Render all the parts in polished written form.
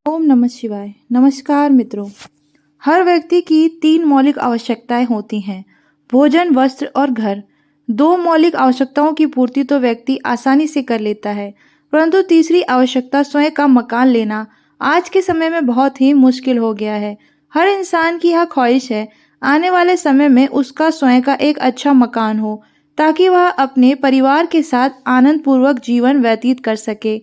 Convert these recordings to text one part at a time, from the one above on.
ओम नमः शिवाय। नमस्कार मित्रों। हर व्यक्ति की 3 मौलिक आवश्यकताएं होती हैं, भोजन, वस्त्र और घर। 2 मौलिक आवश्यकताओं की पूर्ति तो व्यक्ति आसानी से कर लेता है, परंतु तीसरी आवश्यकता स्वयं का मकान लेना आज के समय में बहुत ही मुश्किल हो गया है। हर इंसान की यह ख्वाहिश है आने वाले समय में उसका स्वयं का एक अच्छा मकान हो, ताकि वह अपने परिवार के साथ आनंद पूर्वक जीवन व्यतीत कर सके,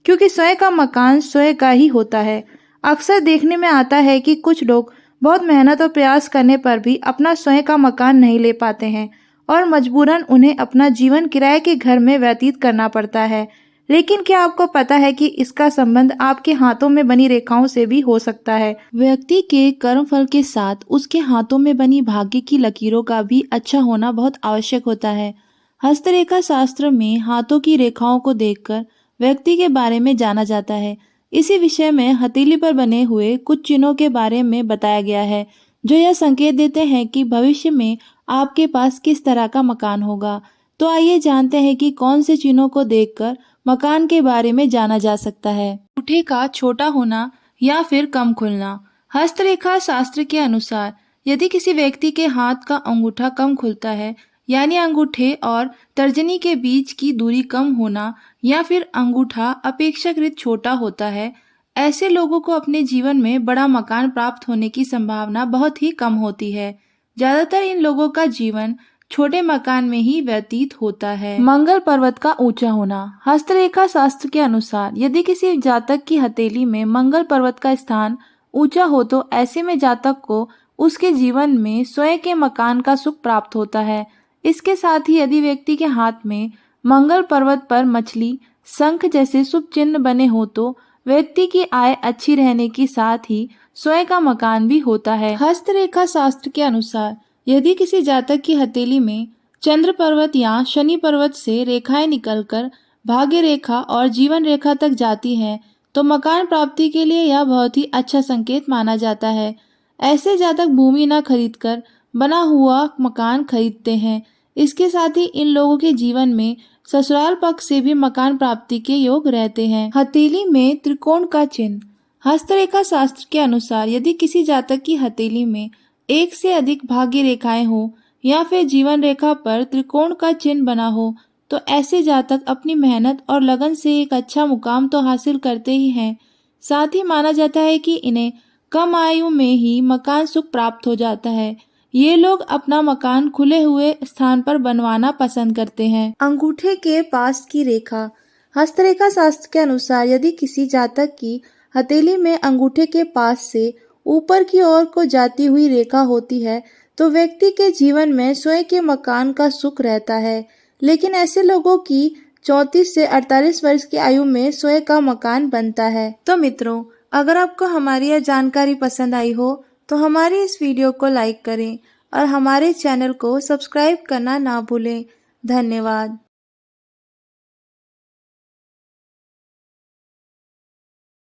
क्योंकि स्वयं का मकान स्वयं का ही होता है। अक्सर देखने में आता है कि कुछ लोग बहुत मेहनत और प्रयास करने पर भी अपना स्वयं का मकान नहीं ले पाते हैं और मजबूरन उन्हें अपना जीवन किराए के घर में व्यतीत करना पड़ता है। लेकिन क्या आपको पता है कि इसका संबंध आपके हाथों में बनी रेखाओं से भी हो सकता है। व्यक्ति के कर्मफल के साथ उसके हाथों में बनी भाग्य की लकीरों का भी अच्छा होना बहुत आवश्यक होता है। हस्तरेखा शास्त्र में हाथों की रेखाओं को देखकर व्यक्ति के बारे में जाना जाता है। इसी विषय में हथेली पर बने हुए कुछ चिन्हों के बारे में बताया गया है, जो यह संकेत देते हैं कि भविष्य में आपके पास किस तरह का मकान होगा। तो आइए जानते हैं कि कौन से चिन्हों को देखकर मकान के बारे में जाना जा सकता है। अंगूठे का छोटा होना या फिर कम खुलना। हस्तरेखा शास्त्र के अनुसार यदि किसी व्यक्ति के हाथ का अंगूठा कम खुलता है, यानी अंगूठे और तर्जनी के बीच की दूरी कम होना, या फिर अंगूठा अपेक्षाकृत छोटा होता है, ऐसे लोगों को अपने जीवन में बड़ा मकान प्राप्त होने की संभावना बहुत ही कम होती है। ज्यादातर इन लोगों का जीवन छोटे मकान में ही व्यतीत होता है। मंगल पर्वत का ऊंचा होना। हस्तरेखा शास्त्र के अनुसार यदि किसी जातक की हथेली में मंगल पर्वत का स्थान ऊंचा हो तो ऐसे में जातक को उसके जीवन में स्वयं के मकान का सुख प्राप्त होता है। इसके साथ ही यदि व्यक्ति के हाथ में मंगल पर्वत पर मछली, शंख जैसे शुभ चिन्ह बने हो तो व्यक्ति की आय अच्छी रहने के साथ ही स्वयं का मकान भी होता है। हस्तरेखा शास्त्र के अनुसार यदि किसी जातक की हथेली में चंद्र पर्वत या शनि पर्वत से रेखाएं निकलकर भाग्य रेखा और जीवन रेखा तक जाती हैं, तो मकान प्राप्ति के लिए यह बहुत ही अच्छा संकेत माना जाता है। ऐसे जातक भूमि न खरीदकर बना हुआ मकान खरीदते हैं। इसके साथ ही इन लोगों के जीवन में ससुराल पक्ष से भी मकान प्राप्ति के योग रहते हैं। हथेली में त्रिकोण का चिन्ह। हस्तरेखा शास्त्र के अनुसार यदि किसी जातक की हथेली में एक से अधिक भाग्य रेखाएं हो या फिर जीवन रेखा पर त्रिकोण का चिन्ह बना हो, तो ऐसे जातक अपनी मेहनत और लगन से एक अच्छा मुकाम तो हासिल करते ही हैं, साथ ही माना जाता है कि इन्हें कम आयु में ही मकान सुख प्राप्त हो जाता है। ये लोग अपना मकान खुले हुए स्थान पर बनवाना पसंद करते हैं। अंगूठे के पास की रेखा। हस्तरेखा शास्त्र के अनुसार यदि किसी जातक की हथेली में अंगूठे के पास से ऊपर की ओर को जाती हुई रेखा होती है, तो व्यक्ति के जीवन में स्वयं के मकान का सुख रहता है। लेकिन ऐसे लोगों की 34 से 48 वर्ष की आयु में स्वयं का मकान बनता है। तो मित्रों, अगर आपको हमारी यह जानकारी पसंद आई हो तो हमारी इस वीडियो को लाइक करें और हमारे चैनल को सब्सक्राइब करना ना भूलें। धन्यवाद।